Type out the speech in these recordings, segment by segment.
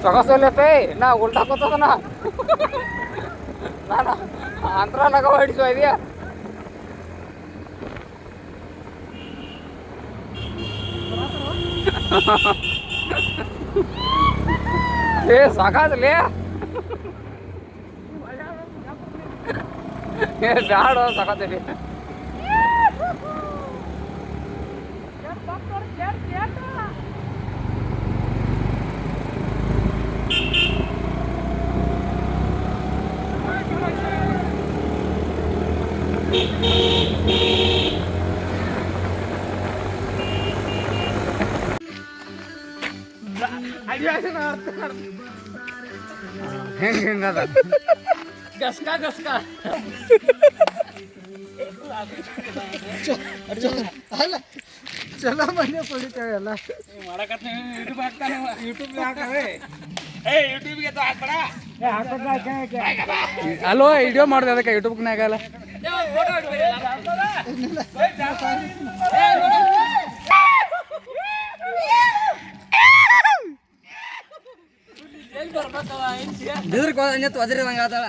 ಸೊಗಸಲ್ಲೇ ನಾ ಉಲ್ಟಾ ಕೂತದ ನಾನು ಅಂತರಾನಾಗ ಹೊಡಿಸೋ ಇದೆಯಾ ಏ ಸಾಕಾದ್ಲೇ ಏ ಬ್ಯಾಡ ಸಾಕಾತಲಿ ಹೆಂಗದ ಗಸ್ಕಾ ಗಸ್ಕಾ ಅಲ್ಲ ಚಲೋ ಮನೆ ಪಡಿತೇವೆ ಎಲ್ಲ ಮಾಡಕತ್ತ ಯೂಟ್ಯೂಬ್ ಹಾಕ್ತಾನೆ ಯೂಟ್ಯೂಬ್ ಹಾಕವೆ ಯೂಟ್ಯೂಬ್ಗೆ ಹಾಕ್ಬೇಡ ಅಲ್ವ ವಿಡಿಯೋ ಮಾಡಿದೆ ಅದಕ್ಕೆ ಯೂಟ್ಯೂಬ್ನಾಗ ಆಗಲ್ಲ ಒದರಿದಂಗ ಆತಾಳ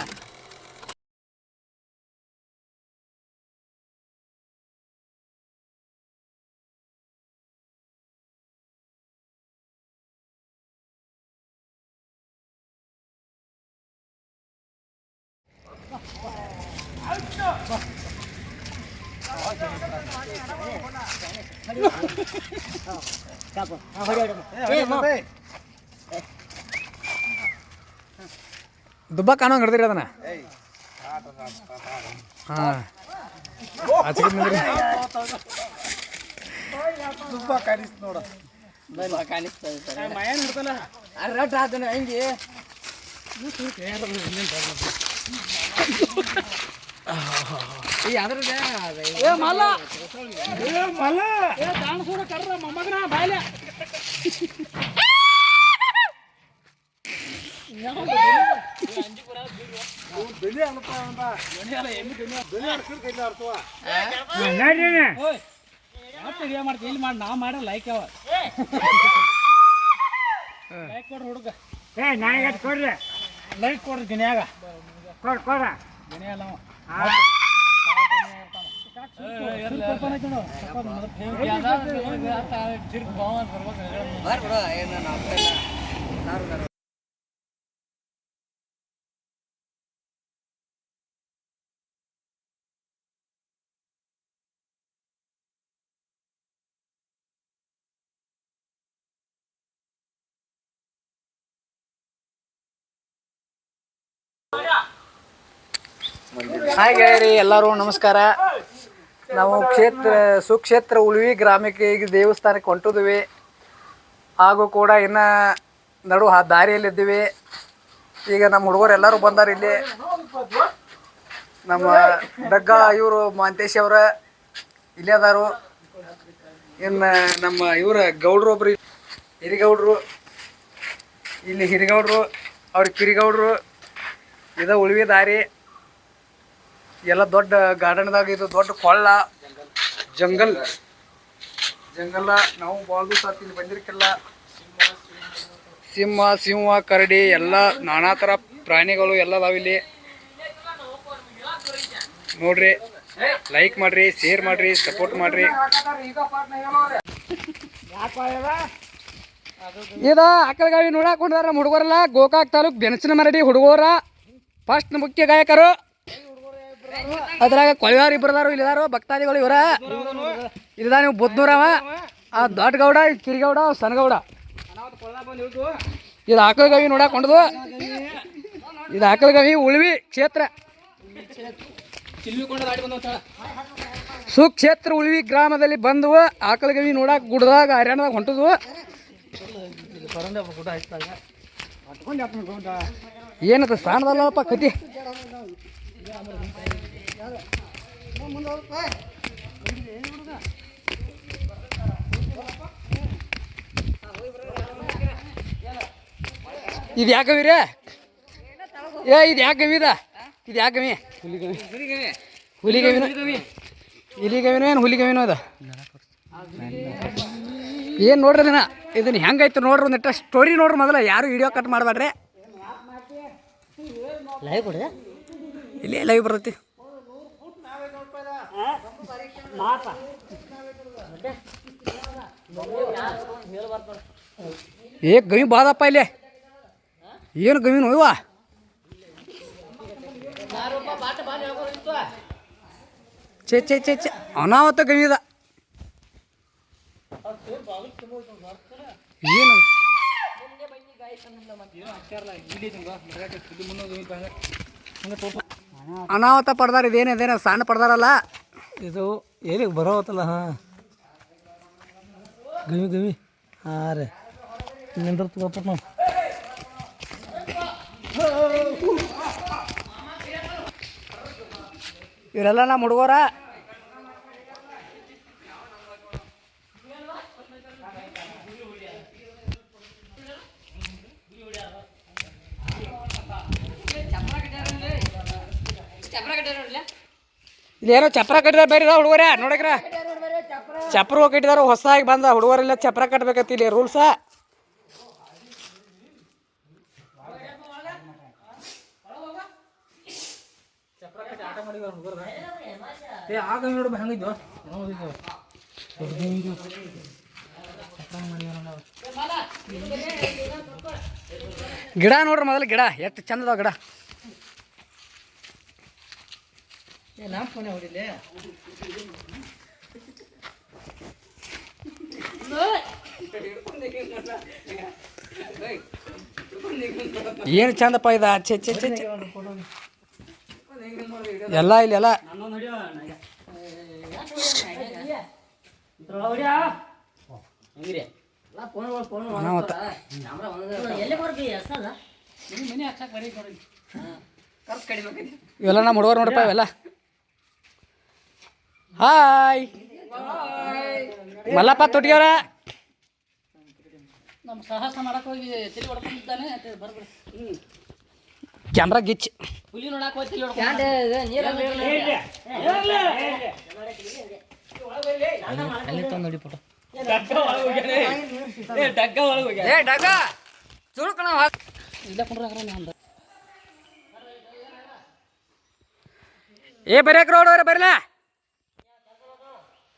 ದುಬ್ಬ ಕಾಣೋಂಗ್ ಹಿಡ್ದಿರಿ ಅದನ್ನ ಹಾಂ ದುಬ್ಬ ಕಾಣಿಸ್ತು ನೋಡ ರಟ್ ಆತನ ಹೆಂಗೆ ಮಾಡ್ತೀವಿ ಇಲ್ಲಿ ಮಾಡಿ ನಾವು ಮಾಡೋ ಲೈಕ್ ಅವ ಲೈಕ್ ಕೊಡ್ರಿ ಹುಡುಗ ನಾಯಿಗೆ ಕೊಡ್ರಿ ಲೈಕ್ ಕೊಡ್ರಿ ಗಿನ್ಯಾಗ ಕೊಡ್ರ ಗಿನ್ಯಾಗ ಹಾಯ್ ಗೆಳೆಯರಿ, ಎಲ್ಲರೂ ನಮಸ್ಕಾರ. ನಾವು ಸುಕ್ಷೇತ್ರ ಉಳುವಿ ಗ್ರಾಮಕ್ಕೆ ಈಗ ದೇವಸ್ಥಾನಕ್ಕೆ ಹೊಂಟಿದ್ವಿ. ಹಾಗೂ ಕೂಡ ಇನ್ನು ನಡು ದಾರಿಯಲ್ಲಿದ್ದೀವಿ. ಈಗ ನಮ್ಮ ಹುಡುಗರು ಎಲ್ಲರೂ ಬಂದಾರ. ಇಲ್ಲಿ ನಮ್ಮ ಡಗ್ಗ ಇವರು ಮಾಂತೇಶ್ ಅವರ ಇಲ್ಲೇ ಅದಾರು. ಇನ್ನು ನಮ್ಮ ಇವರ ಗೌಡ್ರು ಒಬ್ರು ಹಿರಿಗೌಡ್ರು, ಇಲ್ಲಿ ಹಿರಿಗೌಡ್ರು, ಅವ್ರ ಕಿರಿಗೌಡ್ರು. ಇದು ಉಳುವಿ ದಾರಿ. ಎಲ್ಲ ದೊಡ್ಡ ಗಾರ್ಡನ್ದಾಗ ಇದು ದೊಡ್ಡ ಕೊಳ್ಳ ಜಂಗಲ್ ನಾವು ಭಾಳ ದಿವಸ ಇಲ್ಲಿ ಬಂದಿರ್ಕಿಲ್ಲ. ಸಿಂಹ ಕರಡಿ ಎಲ್ಲ ನಾನಾ ಥರ ಪ್ರಾಣಿಗಳು ಎಲ್ಲ ಅದಾವಿಲ್ಲಿ. ನೋಡ್ರಿ, ಲೈಕ್ ಮಾಡ್ರಿ, ಶೇರ್ ಮಾಡ್ರಿ, ಸಪೋರ್ಟ್ ಮಾಡ್ರಿ. ಇದು ಆಕಳಗಾವಿ ನೋಡಕ್ ಹೊಂಟಾರ ನಮ್ಮ ಹುಡುಗರೆಲ್ಲ. ಗೋಕಾಕ್ ತಾಲೂಕ್ ಬೆನಚನ ಮರಡಿ ಹುಡುಗರ ಫಸ್ಟ್ ಮುಖ್ಯ ಗಾಯಕರು. ಅದ್ರಾಗ ಕೊಳಗಾರ ಇಬ್ಬರದಾರು ಇಲ್ಲಿದಾರು ಭಕ್ತಾದಿಗಳು. ಇವರ ಇದ ನೀವು ಬುದ್ನೂರವ, ಆ ದೊಡ್ಡ ಗೌಡ, ಕಿರಿಗೌಡ, ಸಣ್ಣಗೌಡ. ಇದು ಆಕಳಗಾವಿ ನೋಡಕ್ ಹೊಂಟದು. ಇದು ಆಕಳಗಾವಿ ಉಳುವಿ ಕ್ಷೇತ್ರ, ಸುಕ್ಷೇತ್ರ ಉಳುವಿ ಗ್ರಾಮದಲ್ಲಿ ಬಂದವು. ಆಕಳಗಾವಿ ನೋಡಕ್ ಗುಡ್ದಾಗ ಹರ್ಯಾಣದಾಗ ಹೊಂಟದ್ವು. ಏನದ ಸಾಣದಲ್ಲಪ್ಪ ಕತಿ. ಇದು ಯಾಕವಿ ರೀ? ಇದು ಯಾಕವಿ? ಇದು ಯಾಕವಿ? ಹುಲಿಗವಿನೋ ಏನು ಹುಲಿಗವಿನೋ ಅದ? ಏನು ನೋಡ್ರಿ ಇದನ್ನ ಹೆಂಗೈತೆ ನೋಡ್ರಿ ಒಂದಿಟ್ಟ ಸ್ಟೋರಿ ನೋಡ್ರಿ ಮೊದಲ ಯಾರು ವಿಡಿಯೋ ಕಟ್ ಮಾಡಬೇಡ್ರಿ ಲೈವ್ ಕೊಡ ಇಲ್ಲೇ ಲೈವ್ ಬರ್ತೈತಿ ಏ ಗವಿ ಬಾದಪ್ಪ ಇಲ್ಲೇ ಏನು ಗವಿ ನೋಯ್ವ ಚೇ ಚೇ ಚೇ ಚೇ ಅನಾವತ್ತ ಗವಿದ ಏನು ಅನಾಹುತ ಪಡ್ದಾರ ಇದೇನೇದೇನ ಸಣ್ಣ ಪಡ್ದಾರಲ್ಲ ಇದು ಎಲ್ಲಿಗೆ ಬರೋತ್ತಲ್ಲ ಹಾಂ ಗವಿ ಗವಿ ಹಾಂ ರೀ ನಿಂದ್ರ ತಗೋಪ್ಪ ನಾವು ಇವರೆಲ್ಲ ನಮ್ಮ ಹುಡುಗರ ಇಲ್ಲೇನೋ ಚಪ್ರ ಕಟ್ಟಿದಾರ ಬೇರೆ ಹುಡುಗರ ನೋಡಕ್ರ ಚಪ್ರ ಕಟ್ಟಿದಾರ ಹೊಸದಾಗಿ ಬಂದ ಹುಡುಗರೆಲ್ಲ ಚಪ್ರ ಕಟ್ಬೇಕಂತ ಇಲ್ಲಿ ರೂಲ್ಸ ಗಿಡ ನೋಡ್ರಿ ಮೊದಲು ಗಿಡ ಎಷ್ಟು ಚಂದದ ಗಿಡ ಏನು ಚಂದಪ್ಪ ಇದ ಚೆ ಚೆ ಚೆ ಚೆ ಎಲ್ಲ ಇಲ್ಲಿ ಎಲ್ಲ ಇವೆಲ್ಲ ನಮ್ಮ ಹುಡುಗರು ನೋಡಪ್ಪ ಇವೆಲ್ಲ ಹಾಯ್ ಮಲ್ಲಪ್ಪ ತೊಟ್ಟಿಗೆವ್ರ ನಮ್ಮ ಸಾಹಸ ಮಾಡಕ್ಕೆ ಹೋಗಿ ತಲೆ ಹೊಡ್ಕೊಂಡಿದ್ದಾನೆ ಕ್ಯಾಮ್ರಾ ಗಿಚ್ ಹುಲಿ ನೋಡಕ್ಕೆ ಹೋಗಿ ತಲೆ ಅಲ್ಲಿ ತಂದು ನೋಡಿ ಪುಟ ಏ ಬರ್ಯಾಕ್ರ ನೋಡವ್ರೆ ಬರಲ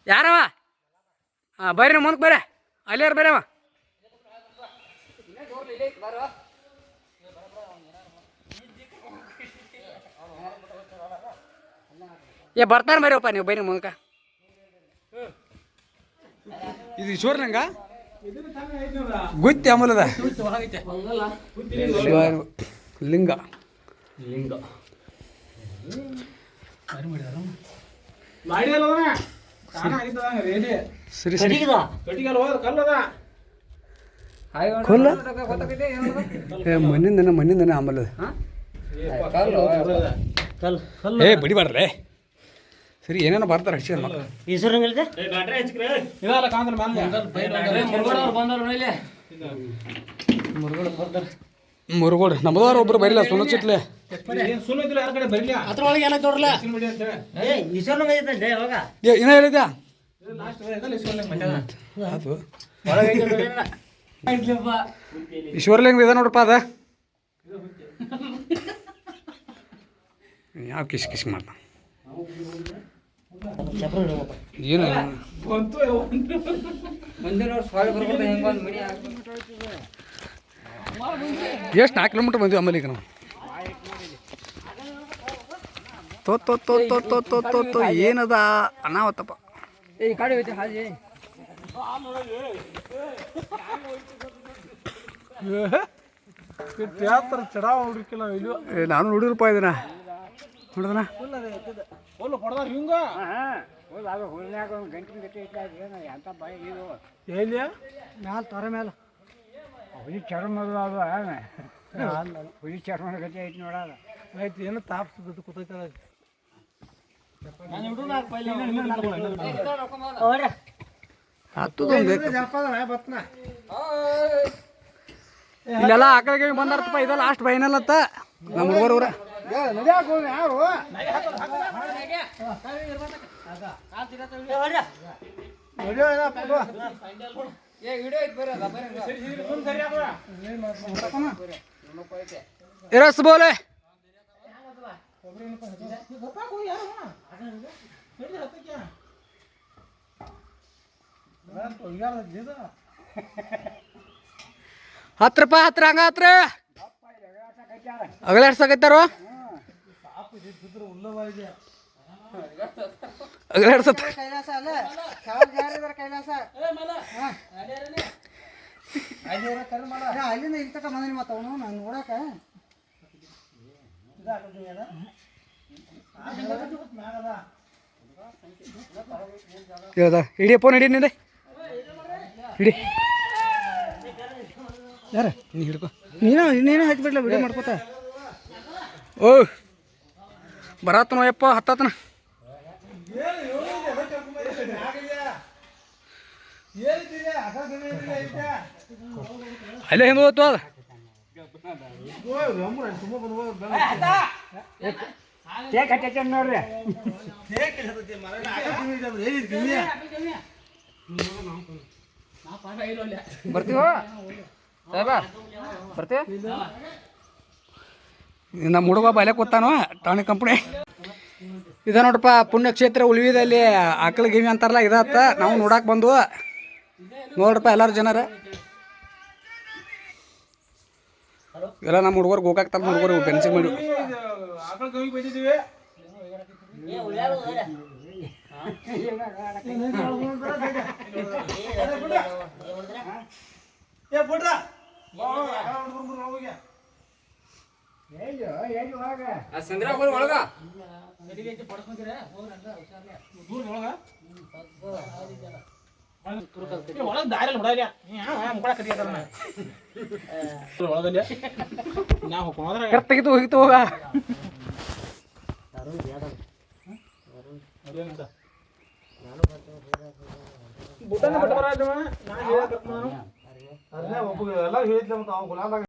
ಯಾರವ ಹಾಂ ಬರ್ರಿ ಮುಂದಕ್ಕೆ ಬರ್ರಿ ಅಲ್ಲಿಯಾರ ಬರ್ಯವ ಏ ಬರ್ತಾರ ಬರ್ರಿವಪ್ಪ ನೀವು ಬರ್ರಿ ಮುಂದಕ್ಕೆ ಇದು ಈಶ್ವರ್ನಂಗ ಗುತ್ತಿ ಅಮಲದ ಲಿಂಗ ಲಿಂಗ ಮಣ್ಣಿಂದನ ಆಮಲದ ಏ ಬಡಿಬಾರ್ರೆ ಸರಿ ಏನೇನೋ ಬರ್ತಾರೆ ಹಚ್ಚಿ ಮುರುಗೋಡು ನಮ್ಮದವ್ರು ಒಬ್ರು ಬರಿಲ್ಲ ಸುಣ್ಣ ಚಿಟ್ಲೆ ಅದ್ರೊಳಗೆ ಏನಾಯ್ತು ನೋಡ್ರಲ್ಲ ಏನ ಹೇಳಿದ್ಯಾ ಅದು ಈಶ್ವರಲಿಂಗ ಇದೆ ನೋಡ್ರಪ್ಪ ಅದ ಯಾವ ಕಿಶ್ ಕಿಶ್ ಮಾಡ್ತಾನೆ ಏನು ಎಷ್ಟು 4 ಕಿಲೋಮೀಟ್ರ್ ಬಂದ್ವಿ ಆಮೇಲೆ ಈಗ ನಾವು ತೋ ಏನದ ಅನಾವತ್ತಪ್ಪ ನಾನು ನೋಡಿರಪ್ಪ ಇದನ್ನ ನೋಡಿದನ ಮ್ಯಾಲ ತೊರೆ ಮ್ಯಾಲ ಹುಲಿ ಚರ್ಮದ ಅದು ಹುಲಿ ಚರ್ಮದ ಗತಿ ಐತಿ ನೋಡಲ್ಲ ಆಯ್ತು ಏನು ತಾಪ್ಸ್ ಕೂತೈತಲ್ಲ ಇಲ್ಲೆಲ್ಲ ಆಕಳಿಗೆ ಬಂದಾರಪ್ಪ ಇದ ಲಾಸ್ಟ್ ಫೈನಲ್ ಅಂತ ನಮ್ಮ ಹುಡುಗರವ್ರ रस बोले ಹತ್ತು ರೂಪಾಯಿ ಹತ್ರ ಹಂಗ ಹತ್ರ ಅಗಲ ಎಡ್ಸಕತ್ತಾರೋ ಅಗಲ ಎಡ್ಸತ್ತ ಕೈಲಾಸ ಅಲ್ಲ ಕೈಲಾಸ ಅಲ್ಲಿಂದ ಇಲ್ಲಿ ತಕ ಬಂದಿನಿ ಮತ್ತ ಅವನು ನಾನು ನೋಡಕ ಹೇಳ್ದ ಹಿಡಿ ಫೋನ್ ಹಿಡಿ ನಿಂದೆ ಹಿಡಿ ಯಾರ ನೀ ಹಿಡ್ಕೊ ನೀನು ಹಚ್ಬಿಡ್ಲ ವಿಡಿಯೋ ಮಾಡ್ಕೋತ ಓ ಬರತ್ತನೋ ಯಪ್ಪ ಹತ್ತತನ ಅಲ್ಲೇ ಹಿಂಗೆ ಹೋಗ್ತು ಅದು ನೋಡ್ರಿ ಬರ್ತೀವೋ ಸಾಹೇಬ ಬರ್ತೀವ ನಮ್ಮ ಹುಡುಗ ಬಾಲ್ಯ ಕೂತಾನು ಟಾಣಿ ಕಂಪ್ನಿ ಇದ ನೋಡ್ರಪ್ಪ ಪುಣ್ಯಕ್ಷೇತ್ರ ಉಳಿವಿದಲ್ಲಿ ಆಕಳ ಗಿವಿ ಅಂತಾರಲ್ಲ ಇದತ್ತ ನಾವು ನೋಡಕ್ಕೆ ಬಂದು ನೋಡ್ರಪ್ಪ ಎಲ್ಲರೂ ಜನರ ಎಲ್ಲ ನಮ್ಮ ಹುಡುಗರು ಗೋಕಾಕ್ ತಮ್ಮ ಹುಡುಗರು ಬೆನ್ಸಿಂಗ್ ಮಾಡಿ ತೆಗಿತು ಹೋಗಿತ್ತು ಹೋಗ ಎಲ್ಲ ಹೇಳಿದ್ಲ